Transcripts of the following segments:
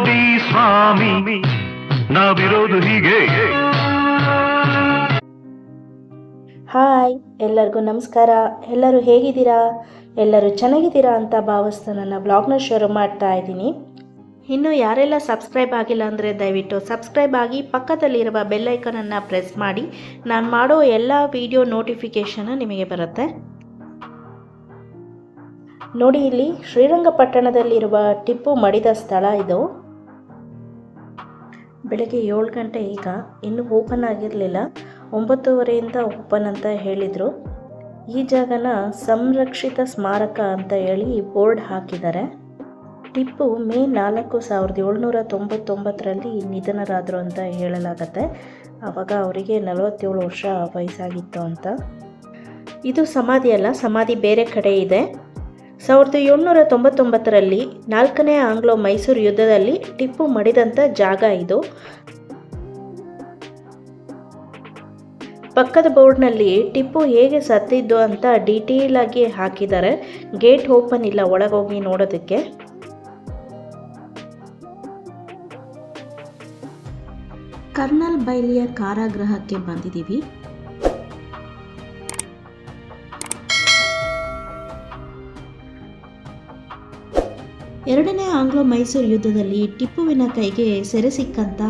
ನೋಡಿ ಸ್ವಾಮಿ ನಾವಿರೋದು ಹೀಗೆ. ಹಾಯ್, ಎಲ್ಲರಿಗೂ ನಮಸ್ಕಾರ. ಎಲ್ಲರೂ ಹೇಗಿದ್ದೀರಾ? ಎಲ್ಲರೂ ಚೆನ್ನಾಗಿದ್ದೀರಾ ಅಂತ ಭಾವಿಸ್ತಾ ನನ್ನ ಬ್ಲಾಗ್ನ ಶುರು ಮಾಡ್ತಾ ಇದ್ದೀನಿ. ಇನ್ನು ಯಾರೆಲ್ಲ ಸಬ್ಸ್ಕ್ರೈಬ್ ಆಗಿಲ್ಲ ಅಂದರೆ ದಯವಿಟ್ಟು ಸಬ್ಸ್ಕ್ರೈಬ್ ಆಗಿ ಪಕ್ಕದಲ್ಲಿರುವ ಬೆಲ್ಲೈಕನನ್ನು ಪ್ರೆಸ್ ಮಾಡಿ. ನಾನು ಮಾಡೋ ಎಲ್ಲ ವಿಡಿಯೋ ನೋಟಿಫಿಕೇಷನ್ ನಿಮಗೆ ಬರುತ್ತೆ. ನೋಡಿ, ಇಲ್ಲಿ ಶ್ರೀರಂಗಪಟ್ಟಣದಲ್ಲಿರುವ ಟಿಪ್ಪು ಮಡಿದ ಸ್ಥಳ ಇದು. ಬೆಳಗ್ಗೆ 7 ಗಂಟೆ, ಈಗ ಇನ್ನೂ ಓಪನ್ ಆಗಿರಲಿಲ್ಲ. 9:30 ಓಪನ್ ಅಂತ ಹೇಳಿದರು. ಈ ಜಾಗನ ಸಂರಕ್ಷಿತ ಸ್ಮಾರಕ ಅಂತ ಹೇಳಿ ಬೋರ್ಡ್ ಹಾಕಿದ್ದಾರೆ. ಟಿಪ್ಪು ಮೇ 4, 1799 ನಿಧನರಾದರು ಅಂತ ಹೇಳಲಾಗತ್ತೆ. ಆವಾಗ ಅವರಿಗೆ 47 ವರ್ಷ ವಯಸ್ಸಾಗಿತ್ತು ಅಂತ. ಇದು ಸಮಾಧಿ ಅಲ್ಲ, ಸಮಾಧಿ ಬೇರೆ ಕಡೆ ಇದೆ. 1799 4ನೇ ಆಂಗ್ಲೋ ಮೈಸೂರು ಯುದ್ಧದಲ್ಲಿ ಟಿಪ್ಪು ಮಡಿದಂಥ ಜಾಗ ಇದು. ಪಕ್ಕದ ಬೋರ್ಡ್ನಲ್ಲಿ ಟಿಪ್ಪು ಹೇಗೆ ಸತ್ತಿದ್ದು ಅಂತ ಡೀಟೇಲ್ ಆಗಿ ಹಾಕಿದ್ದಾರೆ. ಗೇಟ್ ಓಪನ್ ಇಲ್ಲ ಒಳಗೋಗಿ ನೋಡೋದಕ್ಕೆ. ಕರ್ನಲ್ ಬೈಲಿಯ ಕಾರಾಗೃಹಕ್ಕೆ ಬಂದಿದ್ದೀವಿ. ಎರಡನೇ ಆಂಗ್ಲೋ ಮೈಸೂರು ಯುದ್ಧದಲ್ಲಿ ಟಿಪ್ಪುವಿನ ಕೈಗೆ ಸೆರೆ ಸಿಕ್ಕಂತ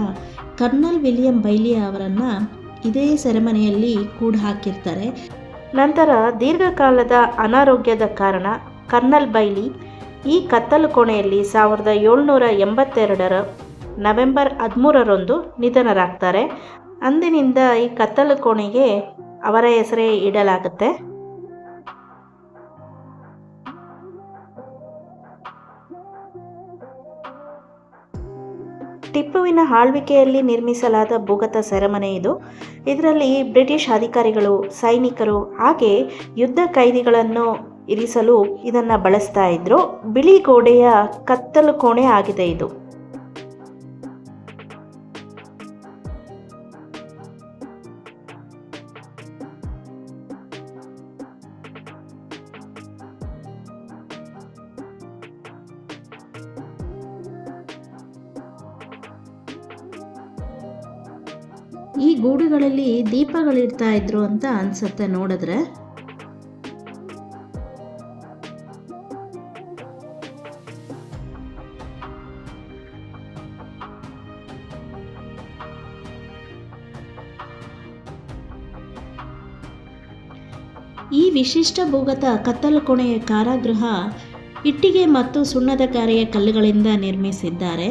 ಕರ್ನಲ್ ವಿಲಿಯಂ ಬೈಲಿ ಅವರನ್ನು ಇದೇ ಸೆರೆಮನೆಯಲ್ಲಿ ಕೂಡ ಹಾಕಿರ್ತಾರೆ. ನಂತರ ದೀರ್ಘಕಾಲದ ಅನಾರೋಗ್ಯದ ಕಾರಣ ಕರ್ನಲ್ ಬೈಲಿ ಈ ಕತ್ತಲು ಕೋಣೆಯಲ್ಲಿ 1782 ನವೆಂಬರ್ 13 ನಿಧನರಾಗ್ತಾರೆ. ಅಂದಿನಿಂದ ಈ ಕತ್ತಲು ಕೋಣೆಗೆ ಅವರ ಹೆಸರೇ ಇಡಲಾಗುತ್ತೆ. ಟಿಪ್ಪುವಿನ ಆಳ್ವಿಕೆಯಲ್ಲಿ ನಿರ್ಮಿಸಲಾದ ಭೂಗತ ಸೆರೆಮನೆ ಇದು. ಇದರಲ್ಲಿ ಬ್ರಿಟಿಷ್ ಅಧಿಕಾರಿಗಳು, ಸೈನಿಕರು ಹಾಗೆ ಯುದ್ಧ ಖೈದಿಗಳನ್ನು ಇರಿಸಲು ಇದನ್ನು ಬಳಸ್ತಾ ಇದ್ರು. ಬಿಳಿ ಗೋಡೆಯ ಕತ್ತಲು ಕೋಣೆ ಆಗಿದೆ ಇದು. ಈ ಗೂಡುಗಳಲ್ಲಿ ದೀಪಗಳಿರ್ತಾ ಇದ್ರು ಅಂತ ಅನ್ಸುತ್ತೆ ನೋಡಿದ್ರೆ. ಈ ವಿಶಿಷ್ಟ ಭೂಗತ ಕತ್ತಲು ಕೋಣೆಯ ಕಾರಾಗೃಹ ಇಟ್ಟಿಗೆ ಮತ್ತು ಸುಣ್ಣದ ಗಾರೆಯ ಕಲ್ಲುಗಳಿಂದ ನಿರ್ಮಿಸಿದ್ದಾರೆ.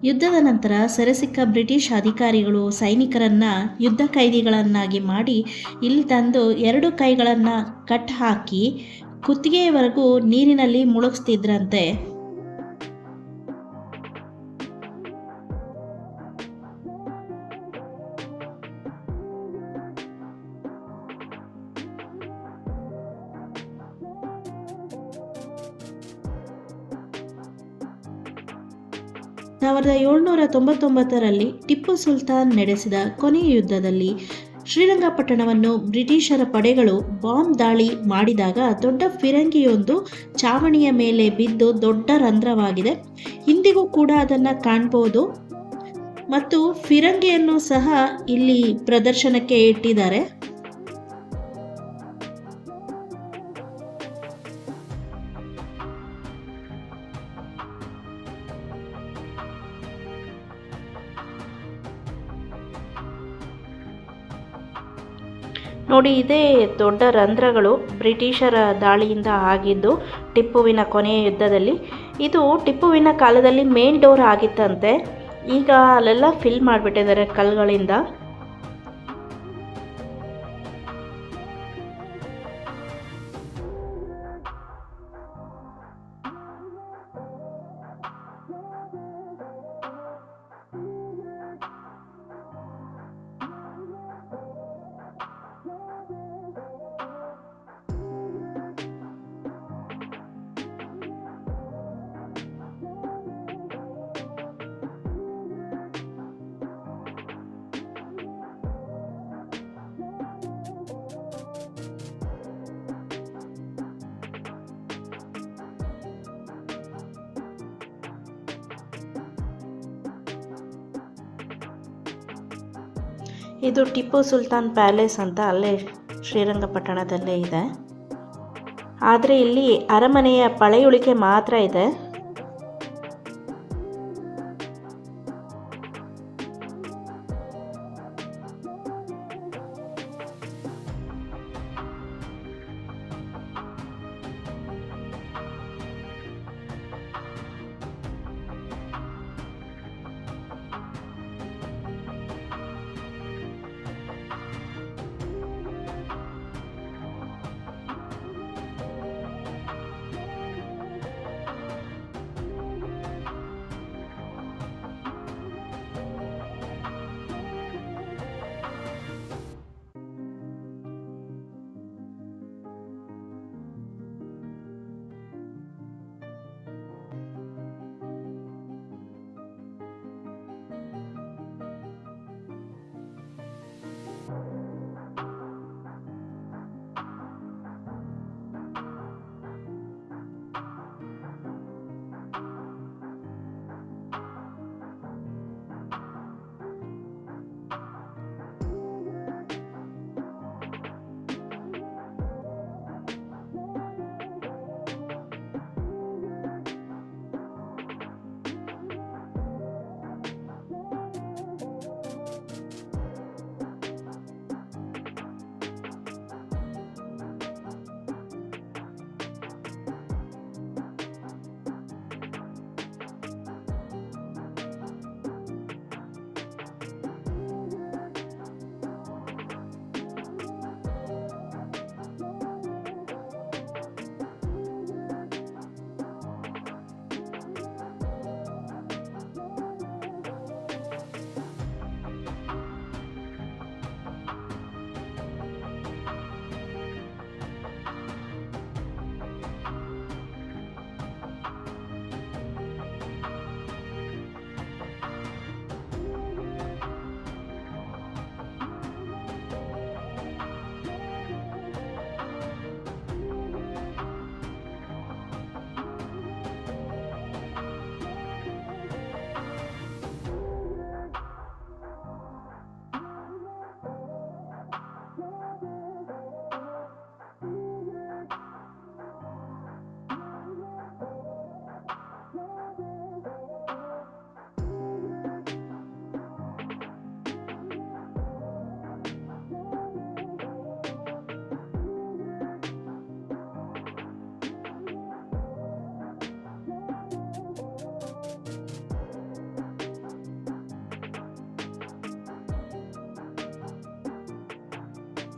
ಯುದ್ಧದ ನಂತರ ಸೆರೆಸಿಕ್ಕ ಬ್ರಿಟಿಷ್ ಅಧಿಕಾರಿಗಳು ಸೈನಿಕರನ್ನ ಯುದ್ಧ ಖೈದಿಗಳನ್ನಾಗಿ ಮಾಡಿ ಇಲ್ಲಿ ತಂದು 2 ಕೈಗಳನ್ನು ಕಟ್ ಹಾಕಿ ಕುತ್ತಿಗೆಯವರೆಗೂ ನೀರಿನಲ್ಲಿ ಮುಳುಗಿಸ್ತಿದ್ರಂತೆ. ಸಾವಿರದ 1799 ಟಿಪ್ಪು ಸುಲ್ತಾನ್ ನಡೆಸಿದ ಕೊನೆಯ ಯುದ್ಧದಲ್ಲಿ ಶ್ರೀರಂಗಪಟ್ಟಣವನ್ನು ಬ್ರಿಟಿಷರ ಪಡೆಗಳು ಬಾಂಬ್ ದಾಳಿ ಮಾಡಿದಾಗ ದೊಡ್ಡ ಫಿರಂಗಿಯೊಂದು ಚಾವಣಿಯ ಮೇಲೆ ಬಿದ್ದು ದೊಡ್ಡ ರಂಧ್ರವಾಗಿದೆ. ಇಂದಿಗೂ ಕೂಡ ಅದನ್ನು ಕಾಣಬಹುದು ಮತ್ತು ಫಿರಂಗಿಯನ್ನು ಸಹ ಇಲ್ಲಿ ಪ್ರದರ್ಶನಕ್ಕೆ ಇಟ್ಟಿದ್ದಾರೆ. ನೋಡಿ, ಇದೇ ದೊಡ್ಡ ರಂಧ್ರಗಳು ಬ್ರಿಟಿಷರ ದಾಳಿಯಿಂದ ಆಗಿದ್ದು ಟಿಪ್ಪುವಿನ ಕೊನೆಯ ಯುದ್ಧದಲ್ಲಿ. ಇದು ಟಿಪ್ಪುವಿನ ಕಾಲದಲ್ಲಿ ಮೇನ್ ಡೋರ್ ಆಗಿತ್ತಂತೆ. ಈಗ ಅಲ್ಲೆಲ್ಲ ಫಿಲ್ ಮಾಡಿಬಿಟ್ಟಿದ್ದಾರೆ ಕಲ್ಲುಗಳಿಂದ. ಇದು ಟಿಪ್ಪು ಸುಲ್ತಾನ್ ಪ್ಯಾಲೇಸ್ ಅಂತ ಅಲ್ಲೇ ಶ್ರೀರಂಗಪಟ್ಟಣದಲ್ಲೇ ಇದೆ. ಆದರೆ ಇಲ್ಲಿ ಅರಮನೆಯ ಪಳೆಯುಳಿಕೆ ಮಾತ್ರ ಇದೆ.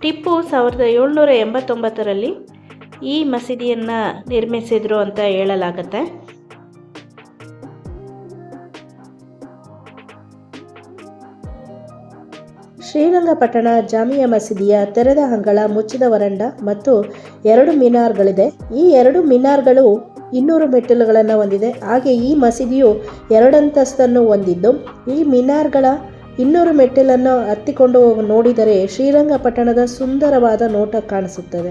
ಟಿಪ್ಪು 1789ರಲ್ಲಿ ಈ ಮಸೀದಿಯನ್ನು ನಿರ್ಮಿಸಿದರು ಅಂತ ಹೇಳಲಾಗುತ್ತೆ. ಶ್ರೀರಂಗಪಟ್ಟಣ ಜಾಮಿಯಾ ಮಸೀದಿಯ ತೆರೆದ ಅಂಗಳ, ಮುಚ್ಚಿದ ವರಂಡ ಮತ್ತು 2 ಮಿನಾರ್ಗಳಿದೆ. ಈ 2 ಮಿನಾರ್ಗಳು 200 ಮೆಟ್ಟಿಲುಗಳನ್ನು ಹೊಂದಿದೆ. ಹಾಗೆ ಈ ಮಸೀದಿಯು 2 ಅಂತಸ್ತನ್ನು ಹೊಂದಿದ್ದು, ಈ ಮಿನಾರ್ಗಳ 200 ಮೆಟ್ಟಿಲನ್ನು ಹತ್ತಿಕೊಂಡು ನೋಡಿದರೆ ಶ್ರೀರಂಗಪಟ್ಟಣದ ಸುಂದರವಾದ ನೋಟ ಕಾಣಿಸುತ್ತದೆ.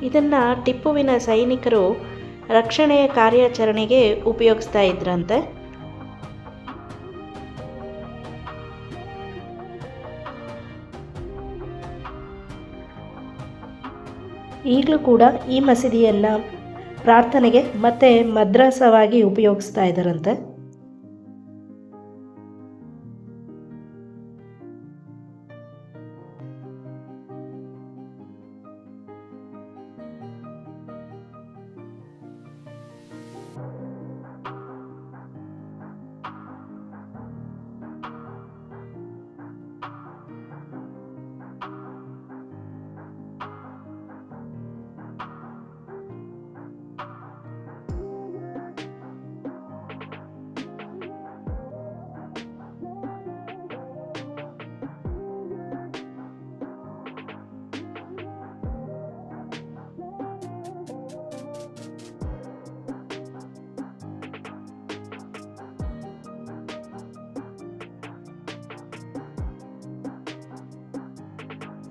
ಇದನ್ನು ಟಿಪ್ಪುವಿನ ಸೈನಿಕರು ರಕ್ಷಣೆಯ ಕಾರ್ಯಾಚರಣೆಗೆ ಉಪಯೋಗಿಸ್ತಾ ಇದ್ರಂತೆ. ಈಗಲೂ ಕೂಡ ಈ ಮಸೀದಿಯನ್ನು ಪ್ರಾರ್ಥನೆಗೆ ಮತ್ತು ಮದ್ರಸವಾಗಿ ಉಪಯೋಗಿಸ್ತಾ ಇದ್ದಾರಂತೆ.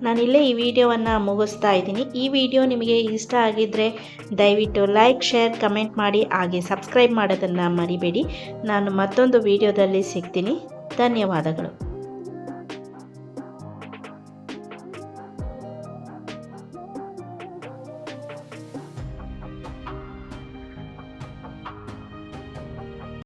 ನಾನಿಲ್ಲೇ ಈ ವಿಡಿಯೋವನ್ನು ಮುಗಿಸ್ತಾ ಇದ್ದೀನಿ. ಈ ವಿಡಿಯೋ ನಿಮಗೆ ಇಷ್ಟ ಆಗಿದ್ದರೆ ದಯವಿಟ್ಟು ಲೈಕ್, ಶೇರ್, ಕಮೆಂಟ್ ಮಾಡಿ. ಹಾಗೆ ಸಬ್ಸ್ಕ್ರೈಬ್ ಮಾಡೋದನ್ನು ಮರಿಬೇಡಿ. ನಾನು ಮತ್ತೊಂದು ವಿಡಿಯೋದಲ್ಲಿ ಸಿಗ್ತೀನಿ. ಧನ್ಯವಾದಗಳು.